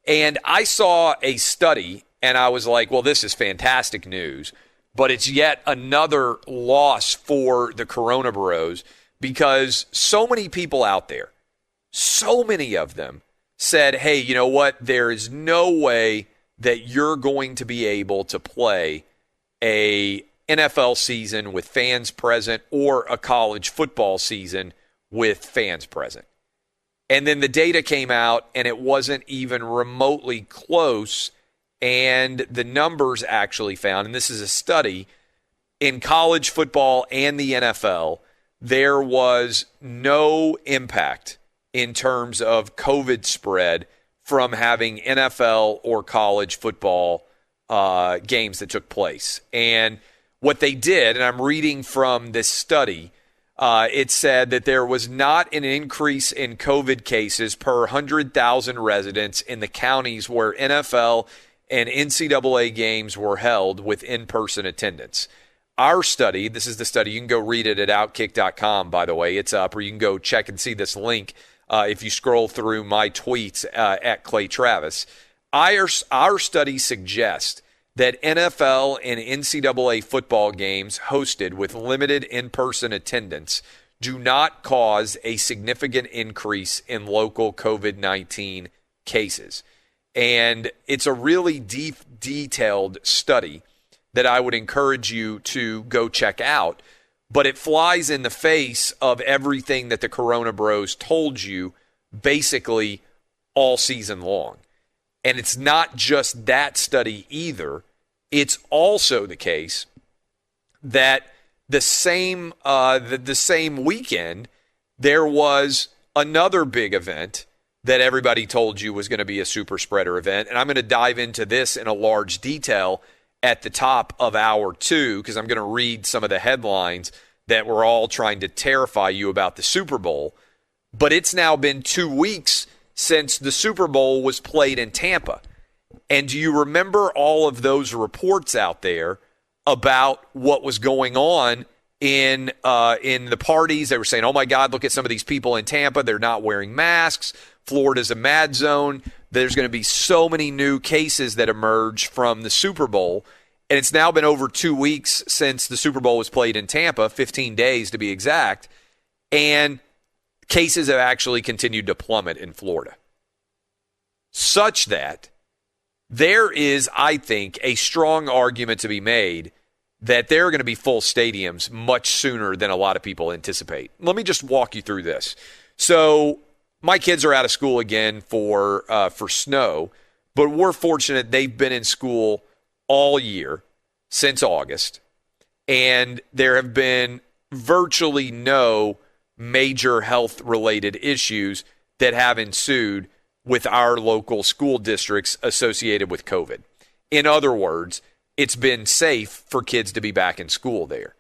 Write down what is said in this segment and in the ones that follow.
And I saw a study, and I was like, well, this is fantastic news. But it's yet another loss for the Corona Bros because so many people out there, so many of them said, hey, you know what? There is no way that you're going to be able to play a NFL season with fans present or a college football season with fans present. And then the data came out, and it wasn't even remotely close. And the numbers actually found, and this is a study, in college football and the NFL, there was no impact in terms of COVID spread from having NFL or college football games that took place. And what they did, and I'm reading from this study, it said that there was not an increase in COVID cases per 100,000 residents in the counties where NFL and NCAA games were held with in-person attendance. Our study, this is the study, you can go read it at Outkick.com, by the way. It's up, or you can go check and see this link if you scroll through my tweets at Clay Travis. Our study suggests that NFL and NCAA football games hosted with limited in-person attendance do not cause a significant increase in local COVID-19 cases. And it's a really deep, detailed study that I would encourage you to go check out. But it flies in the face of everything that the Corona Bros told you basically all season long. And it's not just that study either. It's also the case that the same weekend, there was another big event that everybody told you was going to be a super spreader event. And I'm going to dive into this in a large detail at the top of hour 2 because I'm going to read some of the headlines that were all trying to terrify you about the Super Bowl. But it's now been 2 weeks since the Super Bowl was played in Tampa. And do you remember all of those reports out there about what was going on in the parties? They were saying, oh, my God, look at some of these people in Tampa. They're not wearing masks. Florida's a mad zone. There's going to be so many new cases that emerge from the Super Bowl. And it's now been over 2 weeks since the Super Bowl was played in Tampa, 15 days to be exact. And cases have actually continued to plummet in Florida, such that there is, I think, a strong argument to be made that there are going to be full stadiums much sooner than a lot of people anticipate. Let me just walk you through this. So my kids are out of school again for snow, but we're fortunate they've been in school all year since August, and there have been virtually no major health-related issues that have ensued with our local school districts associated with COVID. In other words, it's been safe for kids to be back in school there.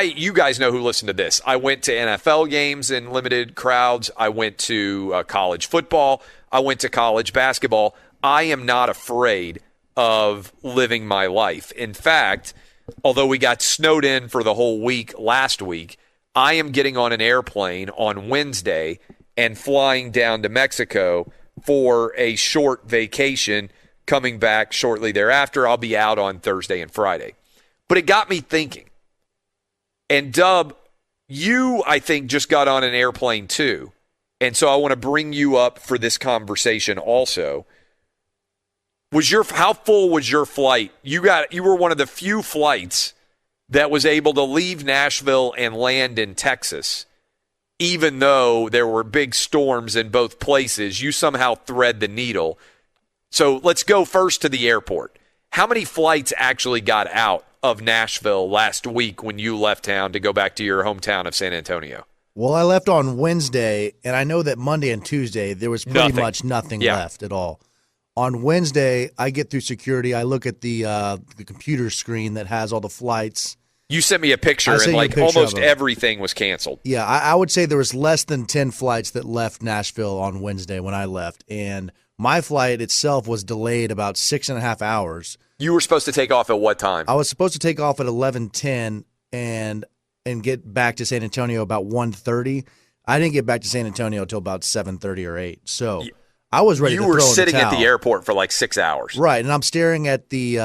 You guys know who listened to this. I went to NFL games in limited crowds. I went to college football. I went to college basketball. I am not afraid of living my life. In fact, although we got snowed in for the whole week last week, I am getting on an airplane on Wednesday and flying down to Mexico for a short vacation, coming back shortly thereafter. I'll be out on Thursday and Friday. But it got me thinking. And Dub, you, I think, just got on an airplane too. And so I want to bring you up for this conversation also. How full was your flight? You were one of the few flights that was able to leave Nashville and land in Texas. Even though there were big storms in both places, you somehow thread the needle. So let's go first to the airport. How many flights actually got out of Nashville last week when you left town to go back to your hometown of San Antonio? Well, I left on Wednesday, and I know that Monday and Tuesday there was pretty much nothing left at all. On Wednesday, I get through security. I look at the computer screen that has all the flights. You sent me a picture, and almost everything was canceled. Yeah, I would say there was less than 10 flights that left Nashville on Wednesday when I left, and my flight itself was delayed about 6.5 hours. You were supposed to take off at what time? I was supposed to take off at 11:10 and get back to San Antonio about 1:30. I didn't get back to San Antonio until about 7:30 or 8. So I was ready to throw in the towel. You were sitting at the airport for like 6 hours. Right, and I'm staring at the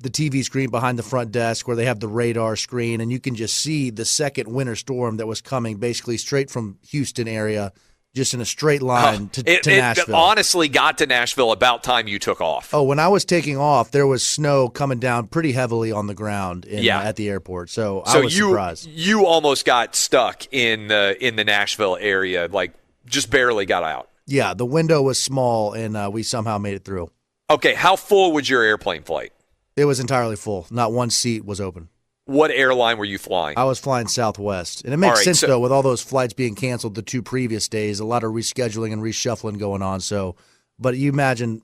TV screen behind the front desk where they have the radar screen, and you can just see the second winter storm that was coming basically straight from Houston area, just in a straight line to Nashville. It honestly got to Nashville about time you took off. Oh, when I was taking off, there was snow coming down pretty heavily on the ground at the airport. So I was surprised. You almost got stuck in the Nashville area, like just barely got out. Yeah, the window was small, and we somehow made it through. Okay, how full was your airplane flight? It was entirely full. Not one seat was open. What airline were you flying? I was flying Southwest. And it makes sense, though, with all those flights being canceled the 2 previous days, a lot of rescheduling and reshuffling going on. So, but you imagine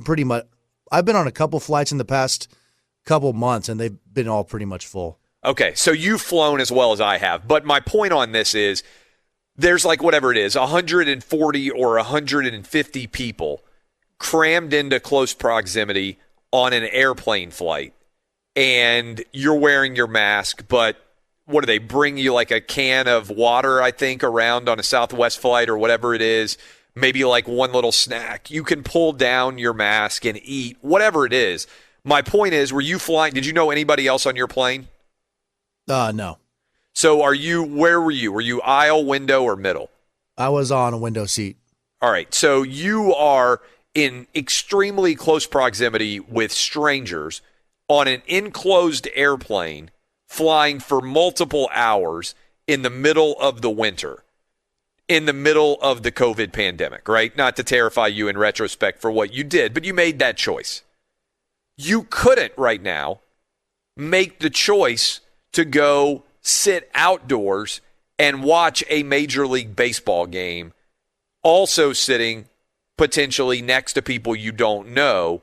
pretty much – I've been on a couple flights in the past couple months, and they've been all pretty much full. Okay, so you've flown as well as I have. But my point on this is – there's like whatever it is, 140 or 150 people crammed into close proximity on an airplane flight, and you're wearing your mask, but what do they bring you, like a can of water, I think, around on a Southwest flight or whatever it is, maybe like one little snack. You can pull down your mask and eat, whatever it is. My point is, were you flying? Did you know anybody else on your plane? No. So where were you? Were you aisle, window, or middle? I was on a window seat. All right. So you are in extremely close proximity with strangers on an enclosed airplane flying for multiple hours in the middle of the winter, in the middle of the COVID pandemic, right? Not to terrify you in retrospect for what you did, but you made that choice. You couldn't right now make the choice to go sit outdoors and watch a Major League Baseball game, also sitting potentially next to people you don't know.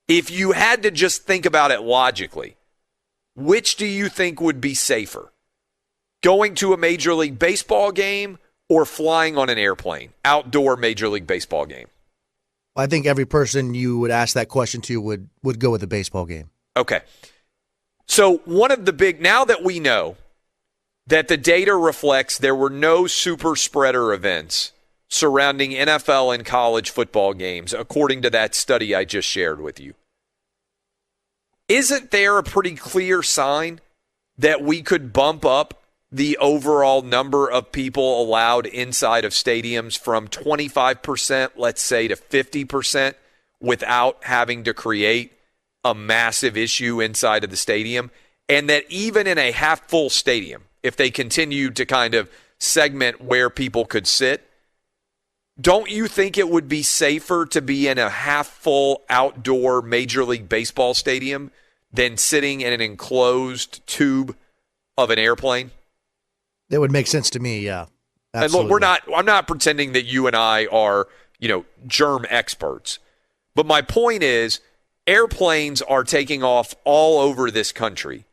If you had to just think about it logically, which do you think would be safer? Going to a Major League Baseball game or flying on an airplane, outdoor Major League Baseball game? I think every person you would ask that question to would go with the baseball game. Okay. So one of the now that we know that the data reflects there were no super spreader events surrounding NFL and college football games, according to that study I just shared with you, isn't there a pretty clear sign that we could bump up the overall number of people allowed inside of stadiums from 25%, let's say, to 50% without having to create a massive issue inside of the stadium? And that even in a half-full stadium, if they continue to kind of segment where people could sit, don't you think it would be safer to be in a half-full outdoor Major League Baseball stadium than sitting in an enclosed tube of an airplane? That would make sense to me, yeah. Absolutely. And look, I'm not pretending that you and I are, germ experts. But my point is, airplanes are taking off all over this country,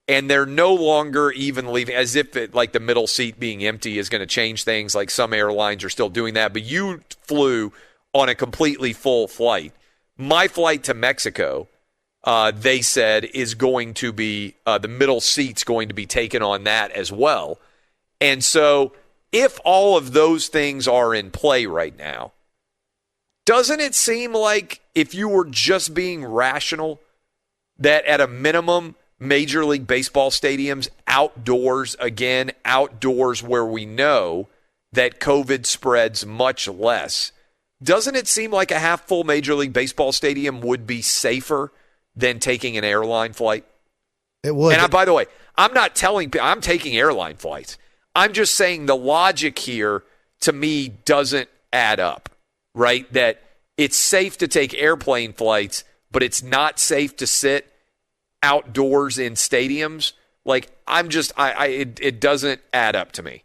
and they're no longer even leaving, as if the middle seat being empty is going to change things. Like some airlines are still doing that, but you flew on a completely full flight. My flight to Mexico, they said, is going to be, the middle seat's going to be taken on that as well. And so if all of those things are in play right now, doesn't it seem like if you were just being rational, that at a minimum, Major League Baseball stadiums, outdoors where we know that COVID spreads much less, doesn't it seem like a half-full Major League Baseball stadium would be safer than taking an airline flight? It would. And by the way, I'm not telling people I'm taking airline flights. I'm just saying the logic here, to me, doesn't add up, right? That it's safe to take airplane flights, but it's not safe to sit outdoors in stadiums. It doesn't add up to me.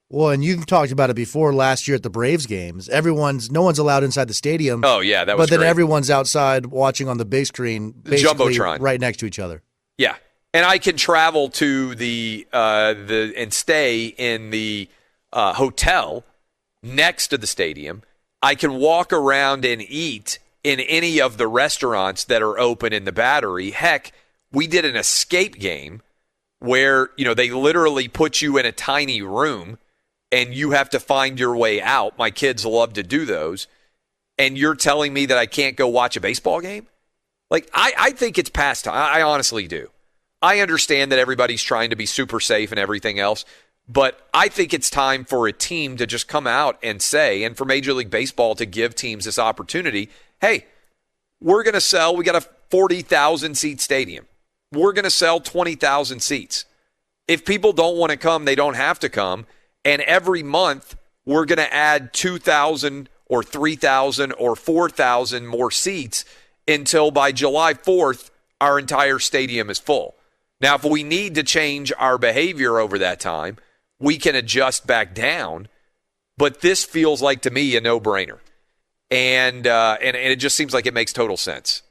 Well, and you've talked about it before last year at the Braves games. No one's allowed inside the stadium. Oh, yeah, that was But then great. Everyone's outside watching on the big screen, basically Jumbotron, right next to each other. Yeah. And I can travel to and stay in the hotel next to the stadium. I can walk around and eat in any of the restaurants that are open in the Battery. Heck, we did an escape game where, they literally put you in a tiny room and you have to find your way out. My kids love to do those. and you're telling me that I can't go watch a baseball game? Like, I think it's past time. I honestly do. I understand that everybody's trying to be super safe and everything else, but I think it's time for a team to just come out and say, and for Major League Baseball to give teams this opportunity, hey, we're going to sell, we got a 40,000-seat stadium. We're going to sell 20,000 seats. If people don't want to come, they don't have to come. And every month, we're going to add 2,000 or 3,000 or 4,000 more seats until by July 4th, our entire stadium is full. Now, if we need to change our behavior over that time, we can adjust back down. But this feels like, to me, a no-brainer. And it just seems like it makes total sense.